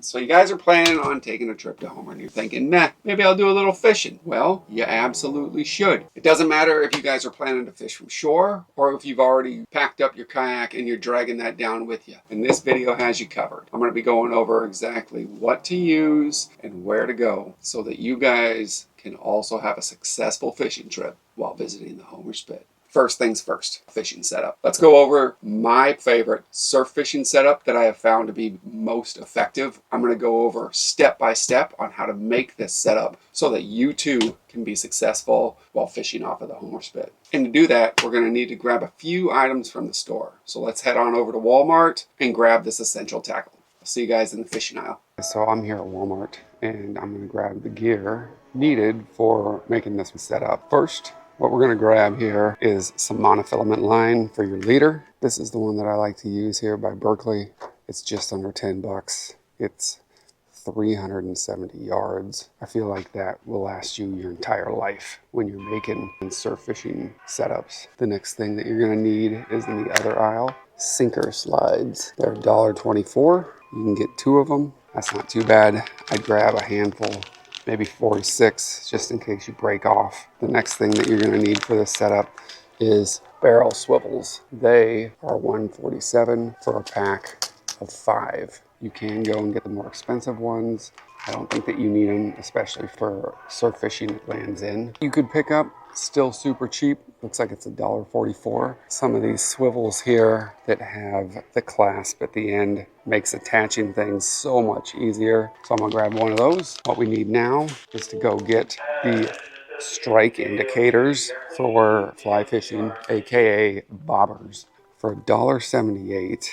So you guys are planning on taking a trip to Homer and you're thinking, nah, maybe I'll do a little fishing. Well, you absolutely should. It doesn't matter if you guys are planning to fish from shore or if you've already packed up your kayak and you're dragging that down with you. And this video has you covered. I'm going to be going over exactly what to use and where to go so that you guys can also have a successful fishing trip while visiting the Homer Spit. First things first, fishing setup. Let's go over my favorite surf fishing setup that I have found to be most effective. I'm going to go over step by step on how to make this setup so that you too can be successful while fishing off of the Homer Spit. And to do that, we're going to need to grab a few items from the store. So let's head on over to Walmart and grab this essential tackle. I'll see you guys in the fishing aisle. So I'm here at Walmart and I'm going to grab the gear needed for making this setup. First, what we're going to grab here is some monofilament line for your leader. This is the one that I like to use here by Berkley. It's just under 10 bucks. It's 370 yards. I feel like that will last you your entire life when you're making surf fishing setups. The next thing that you're going to need is in the other aisle, sinker slides. They're $1.24. You can get 2 of them. That's not too bad. I'd grab a handful, maybe 46, just in case you break off. The next thing that you're going to need for this setup is barrel swivels. They are $1.47 for a pack of 5. You can go and get the more expensive ones. I don't think that you need them, especially for surf fishing at Land's End. You could pick up, still super cheap, looks like it's $1.44. Some of these swivels here that have the clasp at the end makes attaching things so much easier. So I'm gonna grab one of those. What we need now is to go get the strike indicators for fly fishing, aka bobbers. For $1.78,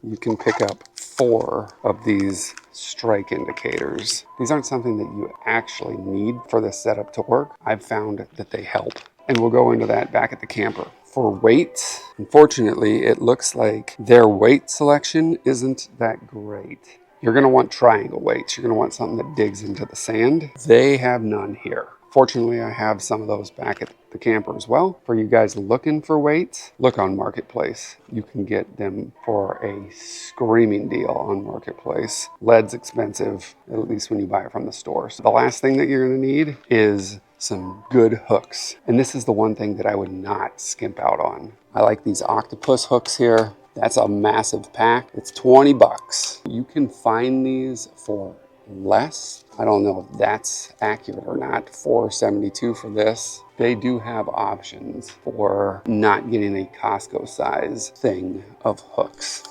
you can pick up 4 of these strike indicators. These aren't something that you actually need for this setup to work. I've found that they help. And we'll go into that back at the camper. For weights, unfortunately, it looks like their weight selection isn't that great. You're going to want triangle weights. You're going to want something that digs into the sand. They have none here. Fortunately, I have some of those back at the camper as well. For you guys looking for weights, look on Marketplace. You can get them for a screaming deal on Marketplace. Lead's expensive, at least when you buy it from the store. So the last thing that you're going to need is some good hooks. And this is the one thing that I would not skimp out on. I like these octopus hooks here. That's a massive pack. It's 20 bucks. You can find these for less. I don't know if that's accurate or not. $4.72 for this. They do have options for not getting a Costco size thing of hooks.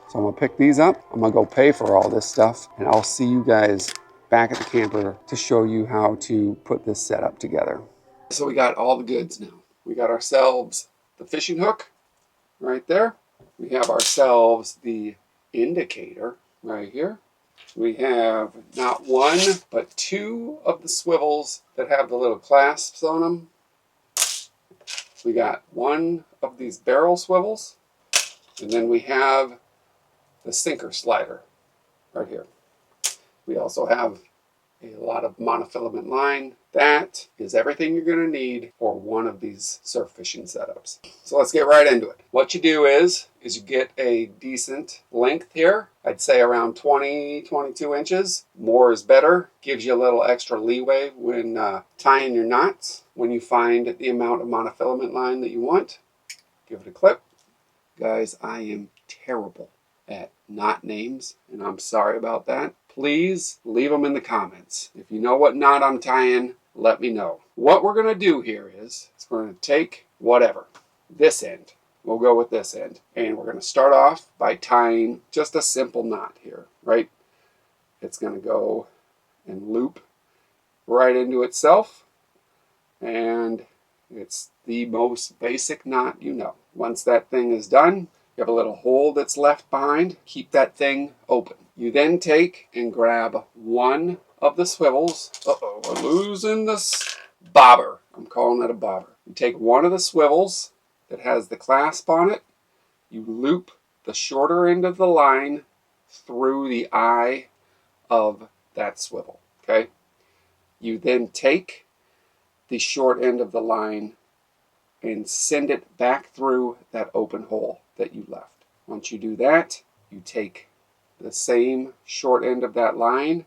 So I'm gonna pick these up. I'm gonna go pay for all this stuff and I'll see you guys back at the camper to show you how to put this setup together. So we got all the goods now. We got ourselves the fishing hook right there. We have ourselves the indicator right here. We have not 1, but 2 of the swivels that have the little clasps on them. We got 1 of these barrel swivels. And then we have the sinker slider right here. We also have a lot of monofilament line. That is everything you're going to need for one of these surf fishing setups. So let's get right into it. What you do is you get a decent length here. I'd say around 22 inches. More is better. Gives you a little extra leeway when tying your knots. When you find the amount of monofilament line that you want, give it a clip. Guys, I am terrible at knot names, and I'm sorry about that. Please leave them in the comments. If you know what knot I'm tying, let me know. What we're going to do here is we're going to take whatever, this end. We'll go with this end. And we're going to start off by tying just a simple knot here, right? It's going to go and loop right into itself. And it's the most basic knot you know. Once that thing is done, you have a little hole that's left behind. Keep that thing open. You then take and grab 1 of the swivels. Uh-oh, we're losing this bobber. I'm calling it a bobber. You take 1 of the swivels that has the clasp on it. You loop the shorter end of the line through the eye of that swivel, okay? You then take the short end of the line and send it back through that open hole that you left. Once you do that, you take the the same short end of that line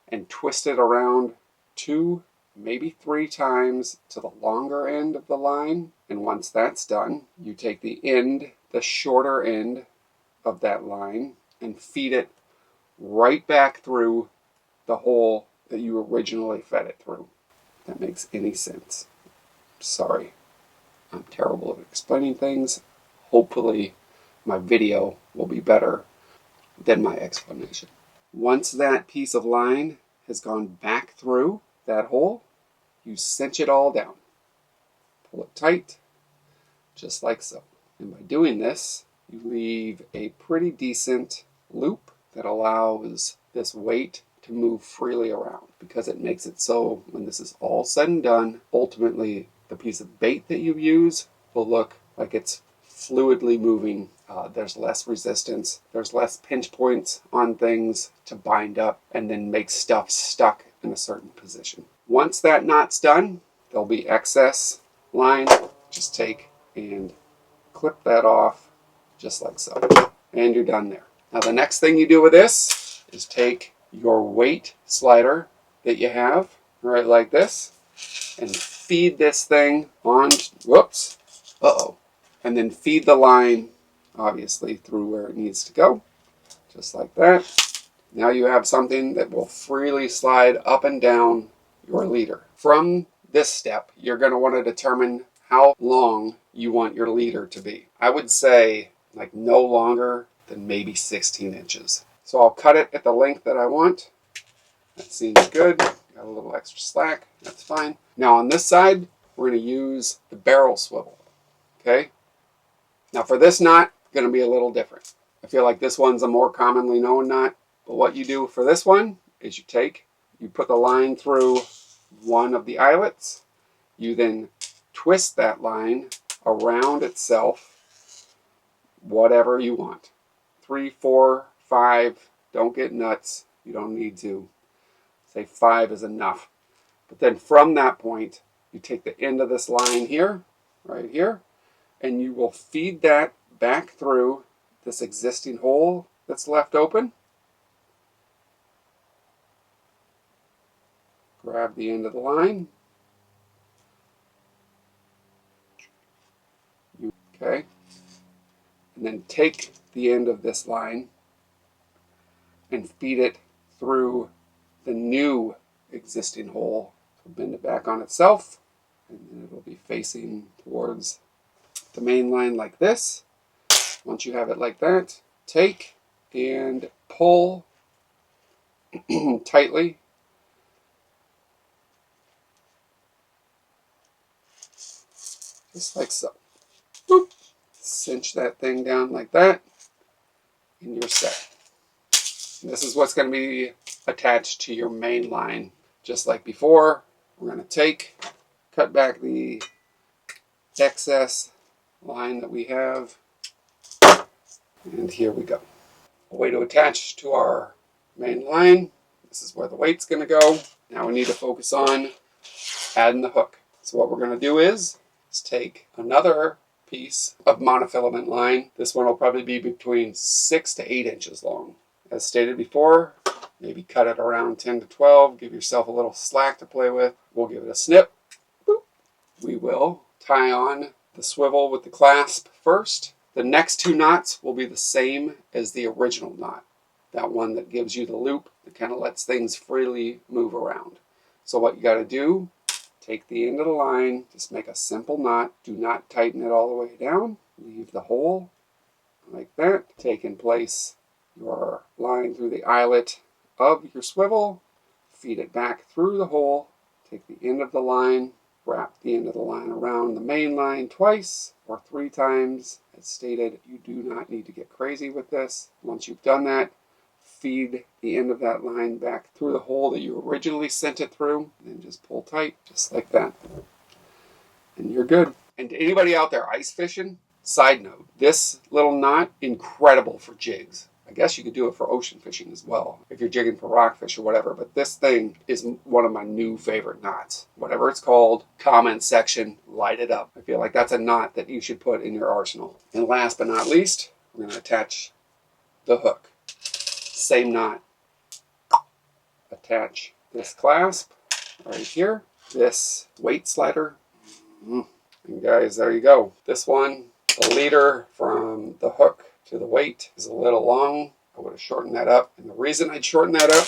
and twist it around 2, maybe 3 times to the longer end of the line. And once that's done, you take the shorter end of that line, and feed it right back through the hole that you originally fed it through. If that makes any sense. Sorry, I'm terrible at explaining things. Hopefully my video will be better than my explanation. Once that piece of line has gone back through that hole, you cinch it all down. Pull it tight, just like so. And by doing this, you leave a pretty decent loop that allows this weight to move freely around, because it makes it so when this is all said and done, ultimately the piece of bait that you use will look like it's fluidly moving. There's less resistance, there's less pinch points on things to bind up and then make stuff stuck in a certain position. Once that knot's done, there'll be excess line. Just take and clip that off just like so, and you're done there. Now the next thing you do with this is take your weight slider that you have right like this and feed this thing on, and then feed the line obviously through where it needs to go, just like that. Now you have something that will freely slide up and down your leader. From this step, you're going to want to determine how long you want your leader to be. I would say like no longer than maybe 16 inches. So I'll cut it at the length that I want. That seems good. Got a little extra slack. That's fine. Now on this side, we're going to use the barrel swivel. Okay? Now for this knot, going to be a little different. I feel like this one's a more commonly known knot. But what you do for this one is you put the line through one of the eyelets. You then twist that line around itself, whatever you want. 3, 4, 5, don't get nuts. You don't need to. Say 5 is enough. But then from that point, you take the end of this line here, right here, and you will feed that back through this existing hole that's left open. Grab the end of the line. Okay. And then take the end of this line and feed it through the new existing hole. So bend it back on itself, and then it'll be facing towards the main line like this. Once you have it like that, take and pull tightly. Just like so. Boop. Cinch that thing down like that, and you're set. And this is what's going to be attached to your main line. Just like before, we're going to cut back the excess line that we have, and here we go. A way to attach to our main line. This is where the weight's going to go. Now we need to focus on adding the hook. So what we're going to do is take another piece of monofilament line. This one will probably be between 6 to 8 inches long. As stated before, maybe cut it around 10 to 12. Give yourself a little slack to play with. We'll give it a snip. Boop. We will tie on the swivel with the clasp first. The next 2 knots will be the same as the original knot. That one that gives you the loop that kind of lets things freely move around. So what you got to do, take the end of the line, just make a simple knot. Do not tighten it all the way down. Leave the hole like that. Take and place your line through the eyelet of your swivel. Feed it back through the hole. Take the end of the line, wrap the end of the line around the main line twice or 3 times. As stated, you do not need to get crazy with this. Once you've done that, feed the end of that line back through the hole that you originally sent it through, and then just pull tight, just like that. And you're good. And to anybody out there ice fishing, side note, this little knot, incredible for jigs. I guess you could do it for ocean fishing as well, if you're jigging for rockfish or whatever, but this thing is one of my new favorite knots. Whatever it's called, comment section, light it up. I feel like that's a knot that you should put in your arsenal. And last but not least, we're going to attach the hook. same knot. Attach this clasp right here, this weight slider. And guys, there you go. This one, the leader from the hook to the weight is a little long. I would have shortened that up. And the reason I'd shorten that up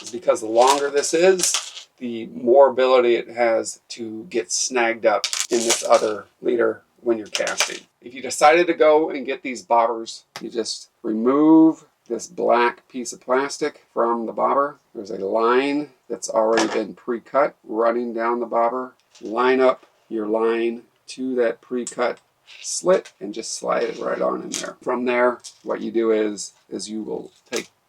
is because the longer this is, the more ability it has to get snagged up in this other leader when you're casting. If you decided to go and get these bobbers, you just remove this black piece of plastic from the bobber. There's a line that's already been pre-cut running down the bobber. Line up your line to that pre-cut slit and just slide it right on in there. From there, what you do is you will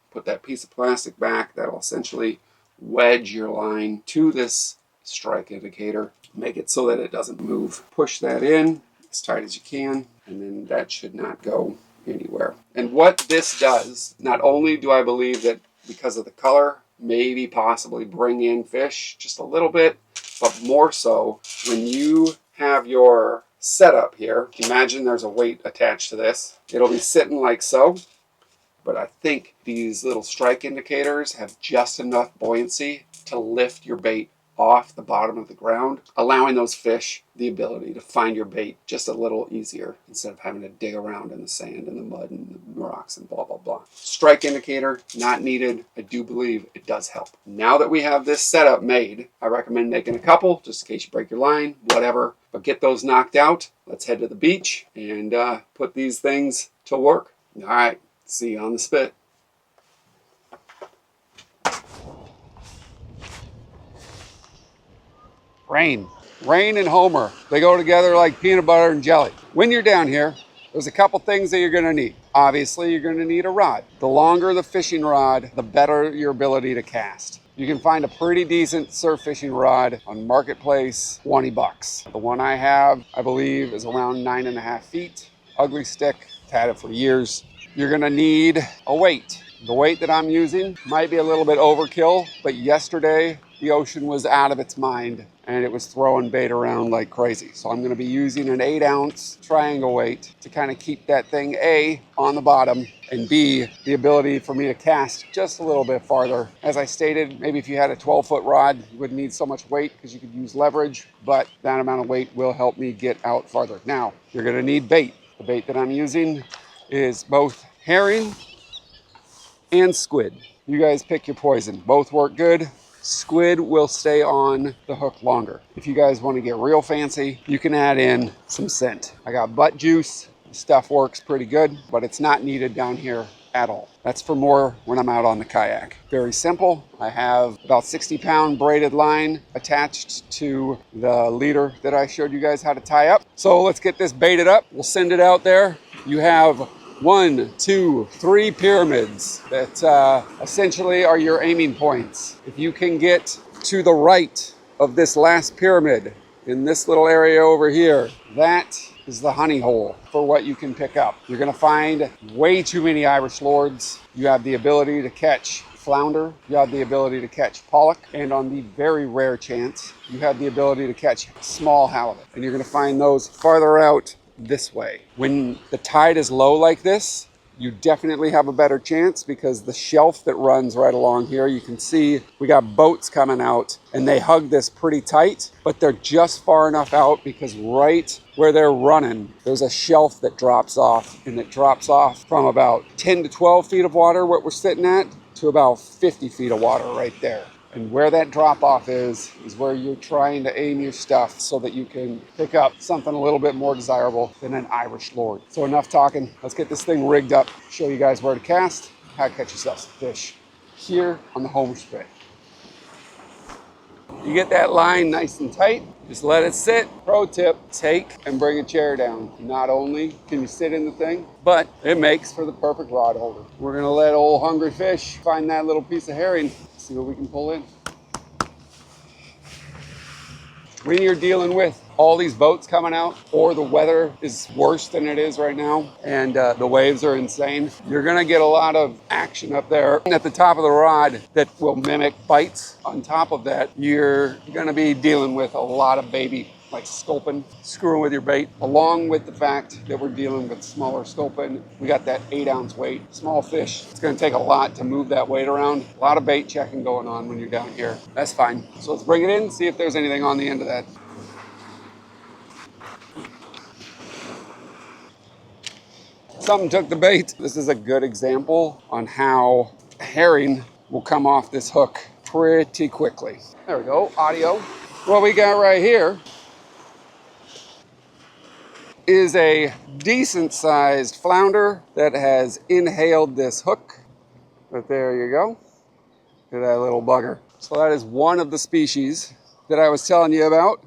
put that piece of plastic back. That'll essentially wedge your line to this strike indicator. Make it so that it doesn't move. Push that in as tight as you can, and then that should not go anywhere. And what this does, not only do I believe that because of the color, maybe possibly bring in fish just a little bit, but more so when you have your setup here, imagine there's a weight attached to this. It'll be sitting like so, but I think these little strike indicators have just enough buoyancy to lift your bait off the bottom of the ground, allowing those fish the ability to find your bait just a little easier instead of having to dig around in the sand and the mud and the rocks and blah, blah, blah. Strike indicator, not needed. I do believe it does help. Now that we have this setup made, I recommend making a couple just in case you break your line, whatever. But get those knocked out. Let's head to the beach and put these things to work. All right, see you on the spit. Rain and Homer, they go together like peanut butter and jelly. When you're down here, there's a couple things that you're gonna need. Obviously, you're gonna need a rod. The longer the fishing rod, the better your ability to cast. You can find a pretty decent surf fishing rod on Marketplace, 20 bucks. The one I have, I believe, is around 9.5 feet. Ugly stick, had it for years. You're gonna need a weight. The weight that I'm using might be a little bit overkill, but yesterday the ocean was out of its mind and it was throwing bait around like crazy. So I'm gonna be using an 8-ounce triangle weight to kind of keep that thing A, on the bottom, and B, the ability for me to cast just a little bit farther. As I stated, maybe if you had a 12-foot rod, you wouldn't need so much weight because you could use leverage, but that amount of weight will help me get out farther. Now, you're gonna need bait. The bait that I'm using is both herring and squid. You guys pick your poison. Both work good. Squid will stay on the hook longer. If you guys want to get real fancy, you can add in some scent. I got butt juice. Stuff works pretty good, but it's not needed down here at all. That's for more when I'm out on the kayak. Very simple. I have about 60-pound braided line attached to the leader that I showed you guys how to tie up. So let's get this baited up. We'll send it out there. You have 1, 2, 3 pyramids that essentially are your aiming points. If you can get to the right of this last pyramid in this little area over here, that is the honey hole for what you can pick up. You're gonna find way too many Irish lords. You have the ability to catch flounder, you have the ability to catch pollock, and on the very rare chance, you have the ability to catch small halibut. And you're gonna find those farther out this way. When the tide is low like this, you definitely have a better chance because the shelf that runs right along here, you can see we got boats coming out and they hug this pretty tight, but they're just far enough out because right where they're running, there's a shelf that drops off, and it drops off from about 10 to 12 feet of water, what we're sitting at, to about 50 feet of water right there. And where that drop off is where you're trying to aim your stuff so that you can pick up something a little bit more desirable than an Irish lord. So enough talking, let's get this thing rigged up, show you guys where to cast, how to catch yourself some fish here on the Homer Spit. You get that line nice and tight, just let it sit. Pro tip, take and bring a chair down. Not only can you sit in the thing, but it makes for the perfect rod holder. We're gonna let old hungry fish find that little piece of herring, see what we can pull in. When you're dealing with all these boats coming out, or the weather is worse than it is right now, and the waves are insane, you're gonna get a lot of action up there at the top of the rod that will mimic bites. On top of that, you're gonna be dealing with a lot of baby like sculpin, screwing with your bait, along with the fact that we're dealing with smaller sculpin. We got that 8-ounce weight, small fish. It's gonna take a lot to move that weight around. A lot of bait checking going on when you're down here. That's fine. So let's bring it in, see if there's anything on the end of that. Something took the bait. This is a good example on how herring will come off this hook pretty quickly. There we go, audio. What we got right here is a decent sized flounder that has inhaled this hook. But there you go. Look at that little bugger. So that is one of the species that I was telling you about.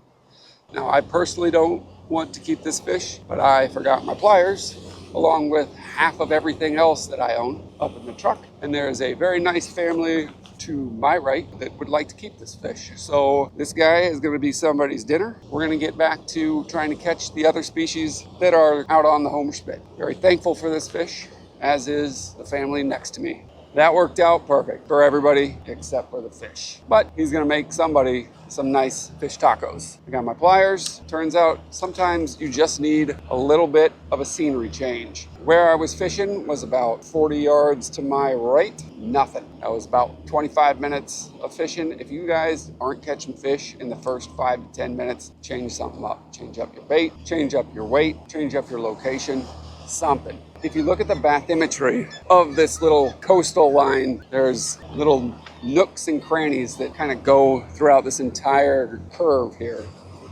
Now I personally don't want to keep this fish, but I forgot my pliers along with half of everything else that I own up in the truck. And there is a very nice family to my right that would like to keep this fish. So this guy is going to be somebody's dinner. We're going to get back to trying to catch the other species that are out on the Homer spit. Very thankful for this fish, as is the family next to me. That worked out perfect for everybody except for the fish. But he's gonna make somebody some nice fish tacos. I got my pliers. Turns out sometimes you just need a little bit of a scenery change. Where I was fishing was about 40 yards to my right. Nothing. That was about 25 minutes of fishing. If you guys aren't catching fish in the first 5 to 10 minutes, change something up. Change up your bait, change up your weight, change up your location, something. If you look at the bathymetry of this little coastal line, there's little nooks and crannies that kind of go throughout this entire curve here,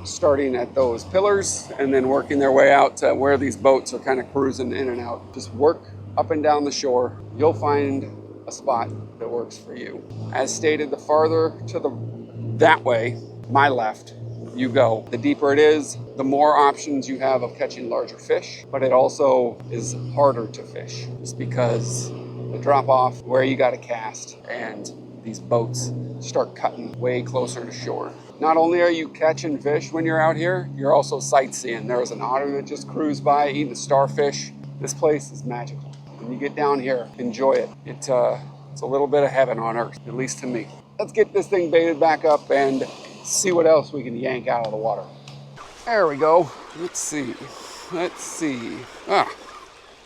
starting at those pillars and then working their way out to where these boats are kind of cruising in and out. Just work up and down the shore. You'll find a spot that works for you. As stated, the farther to that way, my left, you go. The deeper it is, the more options you have of catching larger fish, but it also is harder to fish just because the drop off where you got to cast and these boats start cutting way closer to shore. Not only are you catching fish when you're out here, you're also sightseeing. There was an otter that just cruised by eating a starfish. This place is magical. When you get down here, enjoy it. It's a little bit of heaven on earth, at least to me. Let's get this thing baited back up and see what else we can yank out of the water. There we go. Let's see.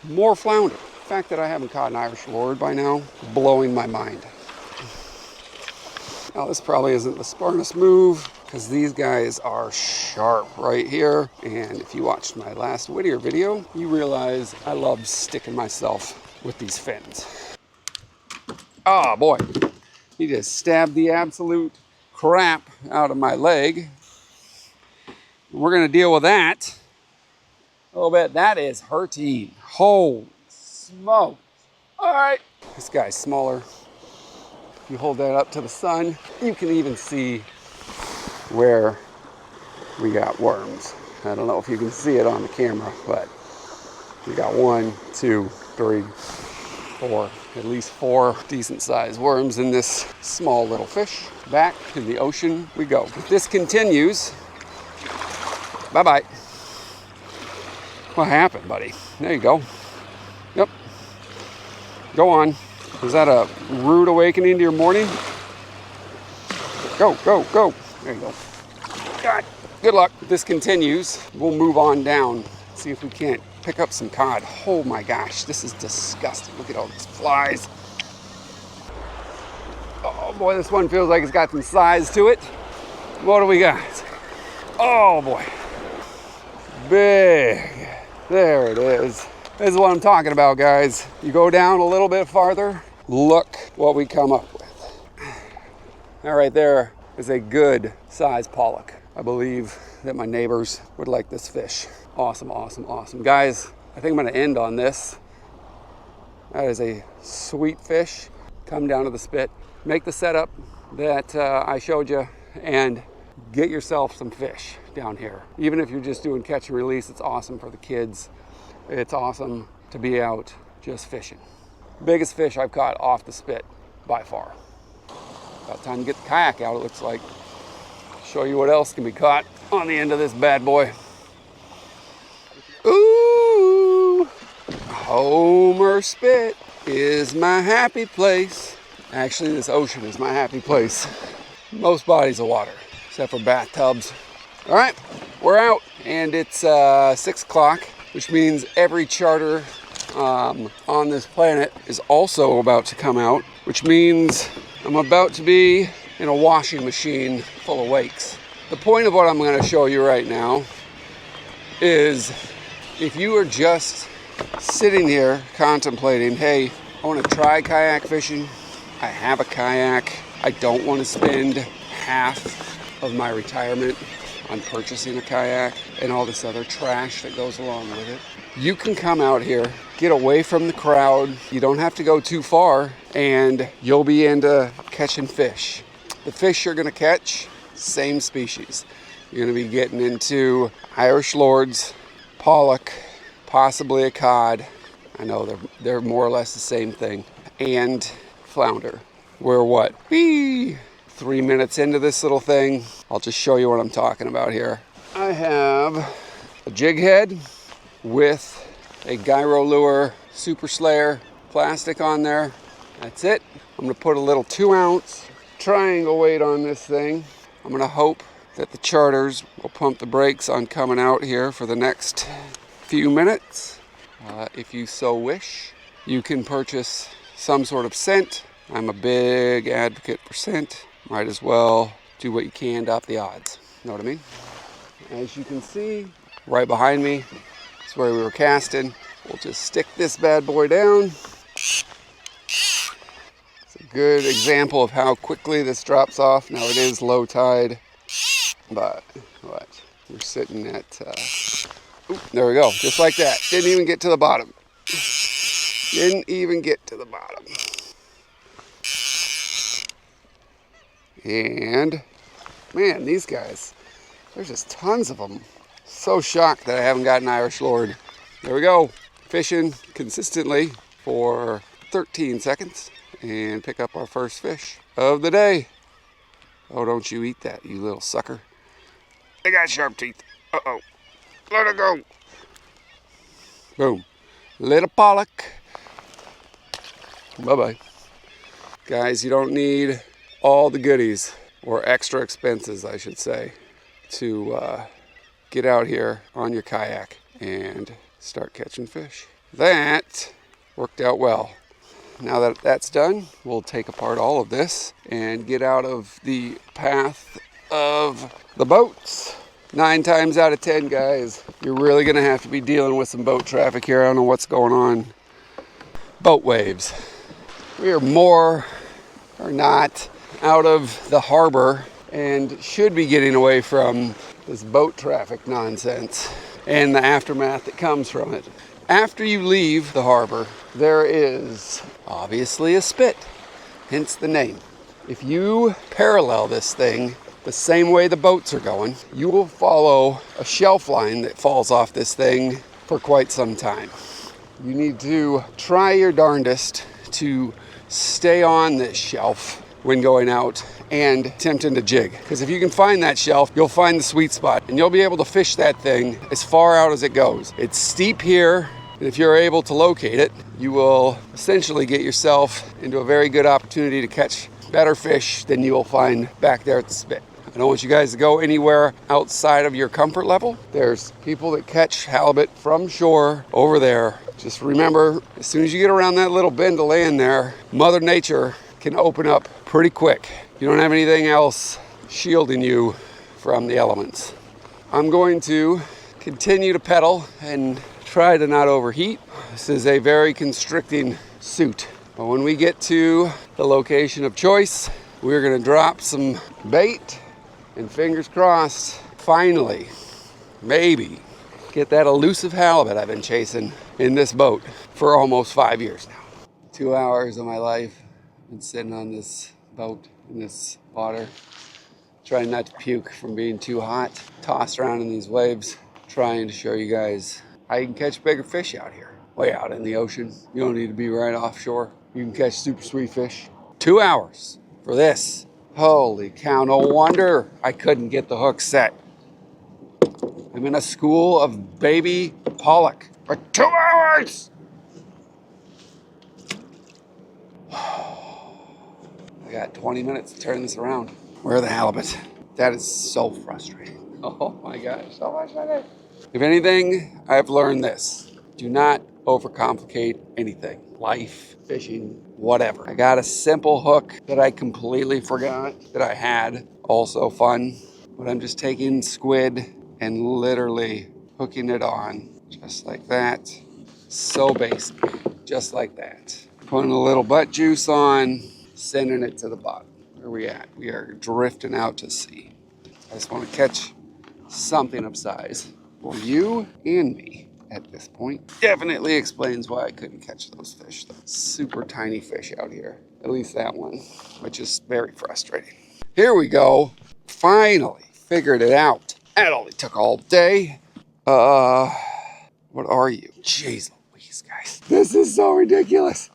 More flounder. The fact that I haven't caught an Irish lord by now, blowing my mind. Now this probably isn't the smartest move because these guys are sharp right here. And if you watched my last Whittier video, you realize I love sticking myself with these fins. Oh boy, he just stabbed the absolute crap out of my leg. We're gonna deal with that a little bit. That is hurting. Holy smoke. All right, this guy's smaller. If you hold that up to the sun, you can even see where we got worms. I don't know if you can see it on the camera, but we got 1, 2, 3, 4, at least 4 decent sized worms in this small little fish. Back in the ocean we go. If this continues, bye-bye. What happened, buddy? There you go. Yep. Go on. Was that a rude awakening to your morning? Go, go, go. There you go. God, good luck. If this continues, we'll move on down. See if we can't pick up some cod. Oh my gosh, this is disgusting. Look at all these flies. Oh boy, this one feels like it's got some size to it. What do we got? Oh boy. Big. There it is. This is what I'm talking about, guys. You go down a little bit farther, look what we come up with. That right there is a good size pollock. I believe that my neighbors would like this fish. Awesome, awesome, awesome. Guys, I think I'm gonna end on this. That is a sweet fish. Come down to the spit, make the setup that I showed you, and get yourself some fish down here. Even if you're just doing catch and release, it's awesome for the kids. It's awesome to be out just fishing. Biggest fish I've caught off the spit by far. About time to get the kayak out, it looks like. Show you what else can be caught on the end of this bad boy. Ooh, Homer Spit is my happy place. Actually, this ocean is my happy place. Most bodies of water, except for bathtubs. All right, we're out, and it's 6 o'clock, which means every charter on this planet is also about to come out, which means I'm about to be in a washing machine full of wakes. The point of what I'm going to show you right now is if you are just sitting here contemplating, hey, I want to try kayak fishing, I have a kayak, I don't want to spend half of my retirement on purchasing a kayak and all this other trash that goes along with it. You can come out here, get away from the crowd. You don't have to go too far, and you'll be into catching fish. The fish you're going to catch, same species. You're going to be getting into Irish lords, pollock, possibly a cod. I know they're more or less the same thing. And flounder. We're what? 3 minutes into this little thing. I'll just show you what I'm talking about here. I have a jig head with a gyro lure super slayer plastic on there. That's it. I'm going to put a little 2-ounce triangle weight on this thing. I'm going to hope that the charters will pump the brakes on coming out here for the next few minutes. If you so wish, you can purchase some sort of scent. I'm a big advocate for scent. Might as well do what you can to up the odds. Know what I mean? As you can see, right behind me is where we were casting. We'll just stick this bad boy down. It's a good example of how quickly this drops off. Now it is low tide, but what? We're sitting at, there we go, just like that. Didn't even get to the bottom. Didn't even get to the bottom. And man, these guys, there's just tons of them. So shocked that I haven't got an Irish lord. There we go, fishing consistently for 13 seconds and pick up our first fish of the day. Oh, don't you eat that, you little sucker. They got sharp teeth. Uh-oh, let it go. Boom, little pollock. Bye-bye. Guys, you don't need all the goodies, or extra expenses, I should say, to get out here on your kayak and start catching fish. That worked out well. Now that that's done, we'll take apart all of this and get out of the path of the boats. 9 times out of 10, guys, you're really gonna have to be dealing with some boat traffic here. I don't know what's going on. Boat waves. We are more or not out of the harbor and should be getting away from this boat traffic nonsense and the aftermath that comes from it. After you leave the harbor, there is obviously a spit, hence the name. If you parallel this thing the same way the boats are going, you will follow a shelf line that falls off this thing for quite some time. You need to try your darndest to stay on this shelf when going out and attempting to jig. Because if you can find that shelf, you'll find the sweet spot and you'll be able to fish that thing as far out as it goes. It's steep here, and if you're able to locate it, you will essentially get yourself into a very good opportunity to catch better fish than you will find back there at the spit. I don't want you guys to go anywhere outside of your comfort level. There's people that catch halibut from shore over there. Just remember, as soon as you get around that little bend of land there, Mother Nature can open up pretty quick. You don't have anything else shielding you from the elements. I'm going to continue to pedal and try to not overheat. This is a very constricting suit. But when we get to the location of choice, we're gonna drop some bait and fingers crossed, finally, maybe, get that elusive halibut I've been chasing in this boat for almost 5 years now. 2 hours of my life, been sitting on this boat in this water, trying not to puke from being too hot, tossed around in these waves, trying to show you guys how you can catch bigger fish out here. Way out in the ocean. You don't need to be right offshore. You can catch super sweet fish. 2 hours for this. Holy cow, no wonder I couldn't get the hook set. I'm in a school of baby pollock for 2 hours! I got 20 minutes to turn this around. Where are the halibut? That is so frustrating. Oh my gosh, so much on it. If anything, I've learned this. Do not overcomplicate anything. Life, fishing, whatever. I got a simple hook that I completely forgot that I had. Also fun. But I'm just taking squid and literally hooking it on just like that. So basic, just like that. Putting a little butt juice on, sending it to the bottom. Where are we at? We are drifting out to sea. I just want to catch something of size for you and me at this point. Definitely explains why I couldn't catch those fish though. Super tiny fish out here. At least that one, which is very frustrating. Here we go. Finally figured it out. That only took all day. What are you? Jeez Louise, guys. This is so ridiculous.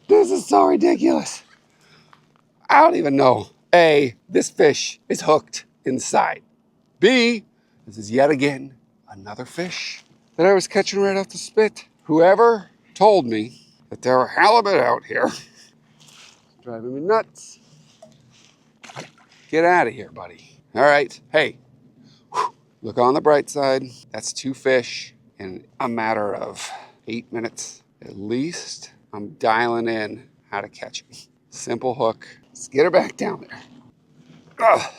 This is so ridiculous. I don't even know. A, this fish is hooked inside. B, this is yet again another fish that I was catching right off the spit. Whoever told me that there are halibut out here, driving me nuts. Get out of here, buddy. All right, hey, look on the bright side. That's 2 fish in a matter of 8 minutes. At least I'm dialing in how to catch them. Simple hook. Let's get her back down there. Ugh.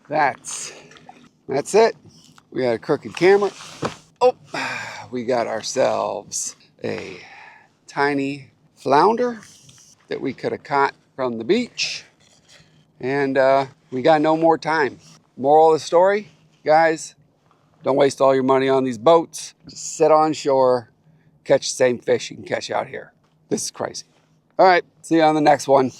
That's it. We got a crooked camera. Oh, we got ourselves a tiny flounder that we could have caught from the beach. And we got no more time. Moral of the story, guys, don't waste all your money on these boats. Just sit on shore, catch the same fish you can catch out here. This is crazy. All right, see you on the next one.